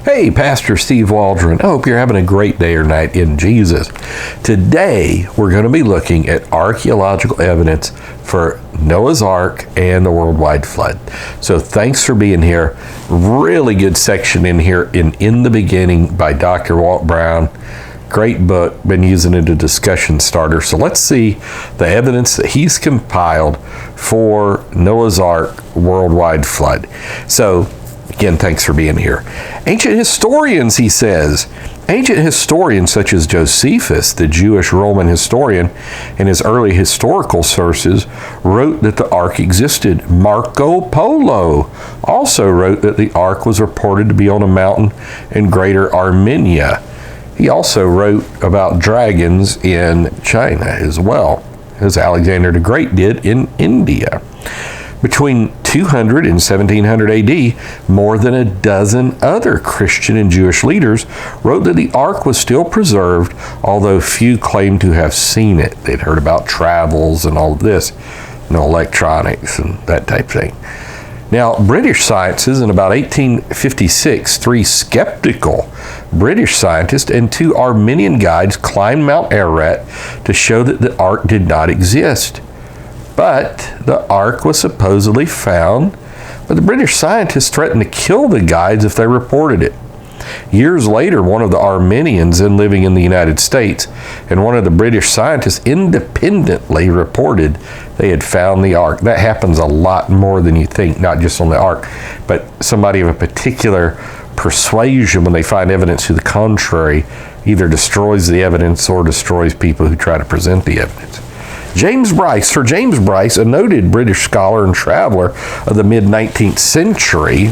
Hey, Pastor Steve Waldron. I hope you're having a great day or night in Jesus. Today, we're going to be looking at archaeological evidence for Noah's Ark and the worldwide flood. So thanks for being here. Really good section in here in the Beginning by Dr. Walt Brown. Great book. Been using it as a discussion starter. So let's see the evidence that he's compiled for Noah's Ark worldwide flood. So again, thanks for being here. Ancient historians, he says. Ancient historians such as Josephus, the Jewish Roman historian, in his early historical sources, wrote that the ark existed. Marco Polo also wrote that the ark was reported to be on a mountain in Greater Armenia. He also wrote about dragons in China as well, as Alexander the Great did in India. Between 200 and 1700 AD, more than a dozen other Christian and Jewish leaders wrote that the ark was still preserved, although few claimed to have seen it. They'd heard about travels and all of this, electronics and that type of thing. Now, British scientists in about 1856, three skeptical British scientists and two Armenian guides climbed Mount Ararat to show that the ark did not exist. But the ark was supposedly found, but the British scientists threatened to kill the guides if they reported it. Years later, one of the Armenians then living in the United States and one of the British scientists independently reported they had found the ark. That happens a lot more than you think, not just on the ark, but somebody of a particular persuasion, when they find evidence to the contrary, either destroys the evidence or destroys people who try to present the evidence. Sir James Bryce, a noted British scholar and traveler of the mid-19th century,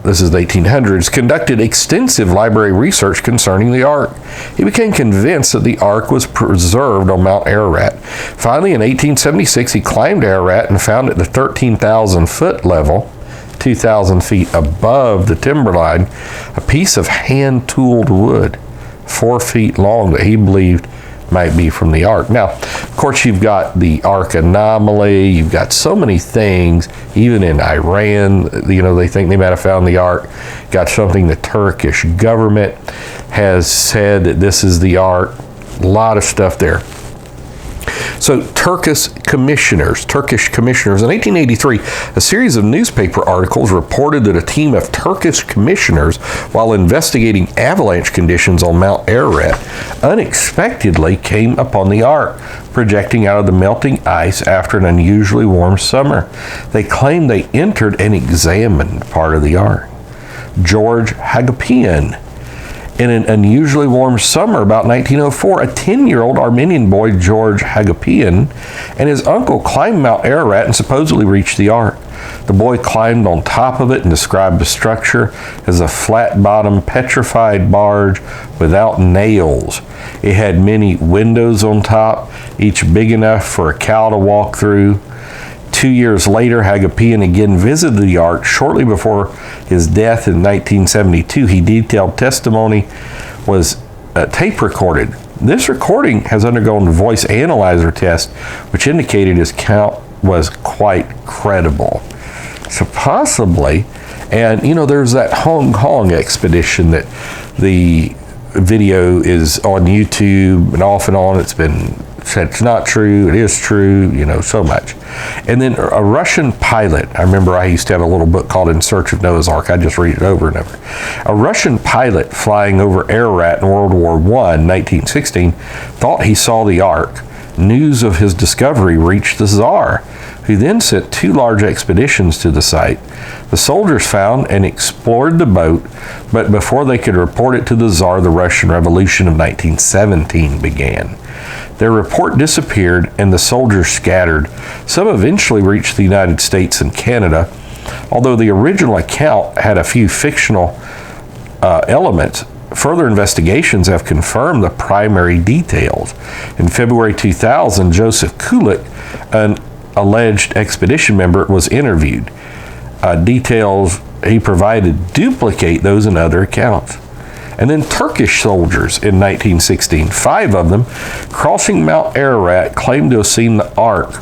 this is the 1800s, conducted extensive library research concerning the ark. He became convinced that the ark was preserved on Mount Ararat. Finally, in 1876, he climbed Ararat and found at the 13,000-foot level, 2,000 feet above the timberline, a piece of hand-tooled wood, 4 feet long, that he believed might be from the ark. Now, of course, you've got the ark anomaly. You've got so many things. Even in Iran, they think they might have found the ark. Got something the Turkish government has said that this is the ark. A lot of stuff there. So Turkish commissioners, in 1883, a series of newspaper articles reported that a team of Turkish commissioners, while investigating avalanche conditions on Mount Ararat, unexpectedly came upon the ark, projecting out of the melting ice after an unusually warm summer. They claimed they entered and examined part of the ark. George Hagapian. In an unusually warm summer about 1904, a 10-year-old Armenian boy, George Hagapian, and his uncle climbed Mount Ararat and supposedly reached the ark. The boy climbed on top of it and described the structure as a flat-bottomed, petrified barge without nails. It had many windows on top, each big enough for a cow to walk through. 2 years later, Hagapian again visited the ark. Shortly before his death in 1972, he detailed testimony was tape recorded. This recording has undergone voice analyzer test, which indicated his count was quite credible. So possibly, and there's that Hong Kong expedition that the video is on YouTube and off and on. It's been said it's not true, it is true, so much. And then a Russian pilot, I remember I used to have a little book called In Search of Noah's Ark. I just read it over and over. A Russian pilot flying over Ararat in World War I, 1916, thought he saw the ark. News of his discovery reached the Tsar, who then sent 2 large expeditions to the site. The soldiers found and explored the boat, but before they could report it to the Tsar, the Russian Revolution of 1917 began. Their report disappeared and the soldiers scattered. Some eventually reached the United States and Canada. Although the original account had a few fictional elements, further investigations have confirmed the primary details. In February 2000, Joseph Kulik, an alleged expedition member, was interviewed. Details he provided duplicate those in other accounts. And then Turkish soldiers in 1916, 5 of them, crossing Mount Ararat, claimed to have seen the ark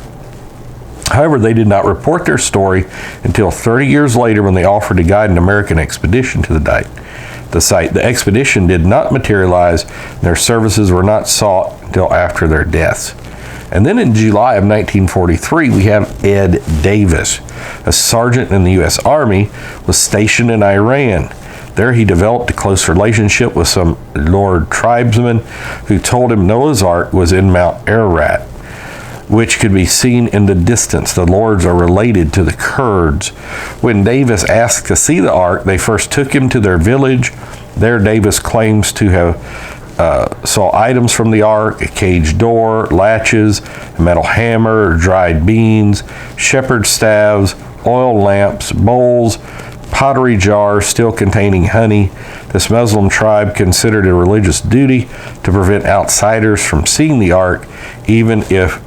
However, they did not report their story until 30 years later when they offered to guide an American expedition to the site. The expedition did not materialize, and their services were not sought until after their deaths. And then in July of 1943, we have Ed Davis, a sergeant in the U.S. Army, was stationed in Iran. There he developed a close relationship with some Lord tribesmen who told him Noah's Ark was in Mount Ararat, which could be seen in the distance. The Lords are related to the Kurds. When Davis asked to see the ark, they first took him to their village. There Davis claims to have saw items from the ark: a cage door, latches, a metal hammer, dried beans, shepherd's staves, oil lamps, bowls, pottery jars still containing honey. This Muslim tribe considered a religious duty to prevent outsiders from seeing the ark, even if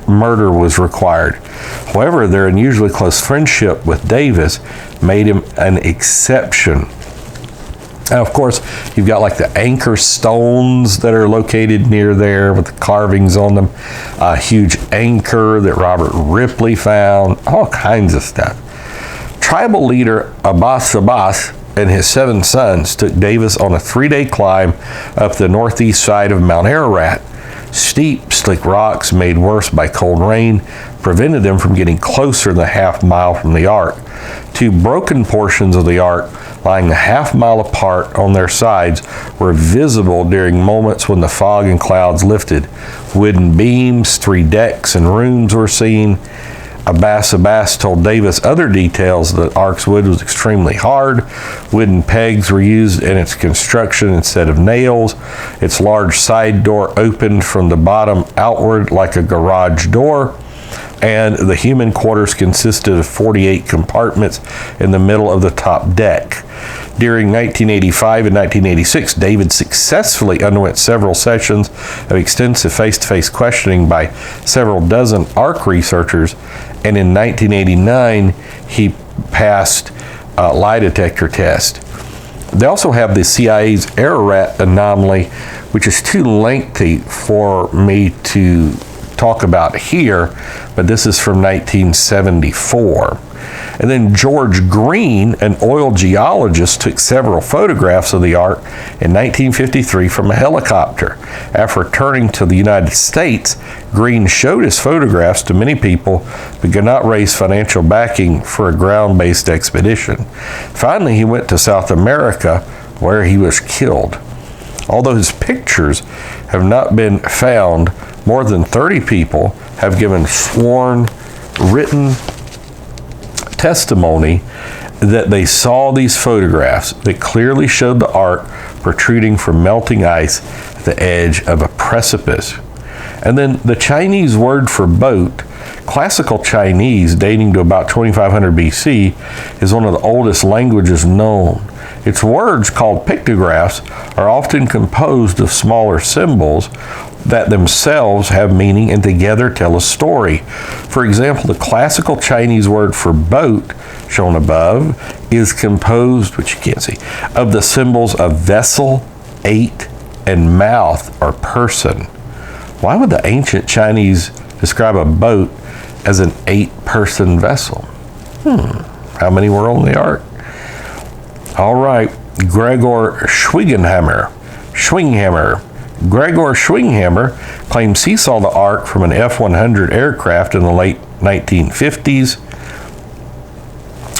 murder was required. However, their unusually close friendship with Davis made him an exception. Now, of course, you've got like the anchor stones that are located near there with the carvings on them, a huge anchor that Robert Ripley found, all kinds of stuff. Tribal leader Abbas and his 7 sons took Davis on a 3-day climb up the northeast side of Mount Ararat. Steep, slick rocks, made worse by cold rain, prevented them from getting closer than a half-mile from the ark. 2 broken portions of the ark, lying a half-mile apart on their sides, were visible during moments when the fog and clouds lifted. Wooden beams, 3 decks, and rooms were seen. Abbas told Davis other details. The ark's wood was extremely hard. Wooden pegs were used in its construction instead of nails. Its large side door opened from the bottom outward like a garage door. And the human quarters consisted of 48 compartments in the middle of the top deck. During 1985 and 1986, David successfully underwent several sessions of extensive face-to-face questioning by several dozen Ark researchers, and in 1989, he passed a lie detector test. They also have the CIA's Ararat anomaly, which is too lengthy for me to talk about here, but this is from 1974. And then George Green, an oil geologist, took several photographs of the ark in 1953 from a helicopter. After returning to the United States, Green showed his photographs to many people but could not raise financial backing for a ground-based expedition. Finally, he went to South America, where he was killed. Although his pictures have not been found, more than 30 people have given sworn, written testimony that they saw these photographs that clearly showed the ark protruding from melting ice at the edge of a precipice. And then the Chinese word for boat, classical Chinese dating to about 2500 BC, is one of the oldest languages known. Its words, called pictographs, are often composed of smaller symbols that themselves have meaning and together tell a story. For example, the classical Chinese word for boat, shown above, is composed, which you can't see, of the symbols of vessel, eight, and mouth, or person. Why would the ancient Chinese describe a boat as an 8-person vessel? How many were on the ark? All right, Gregor Schwinghammer. Gregor Schwinghammer claims he saw the ark from an F-100 aircraft in the late 1950s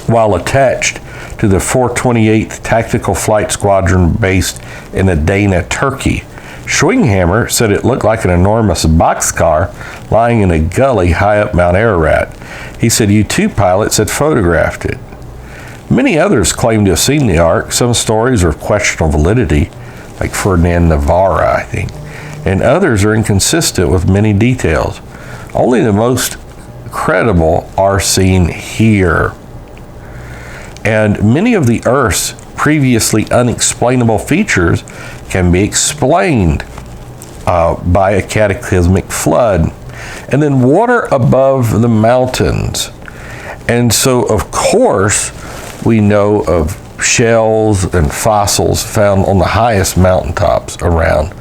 while attached to the 428th Tactical Flight Squadron based in Adana, Turkey. Schwinghammer said it looked like an enormous boxcar lying in a gully high up Mount Ararat. He said U-2 pilots had photographed it. Many others claim to have seen the ark. Some stories are of questionable validity, like Ferdinand Navarra, I think, and others are inconsistent with many details. Only the most credible are seen here. And many of the Earth's previously unexplainable features can be explained by a cataclysmic flood. And then water above the mountains. And so, of course, we know of shells and fossils found on the highest mountaintops around.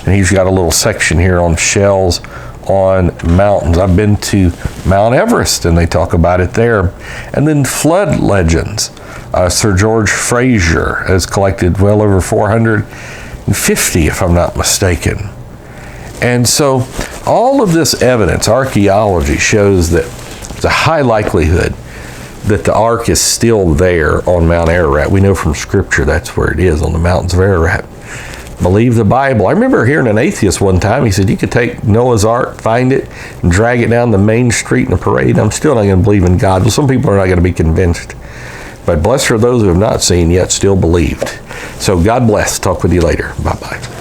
And he's got a little section here on shells on mountains. I've been to Mount Everest, and they talk about it there. And then flood legends. Sir George Fraser has collected well over 450, if I'm not mistaken. And so all of this evidence, archaeology, shows that there's a high likelihood that the ark is still there on Mount Ararat. We know from Scripture that's where it is, on the mountains of Ararat. Believe the Bible. I remember hearing an atheist one time, he said you could take Noah's Ark, find it, and drag it down the main street in a parade. I'm still not going to believe in God. Well, some people are not going to be convinced. But blessed are those who have not seen yet still believed. So God bless. Talk with you later. Bye-bye.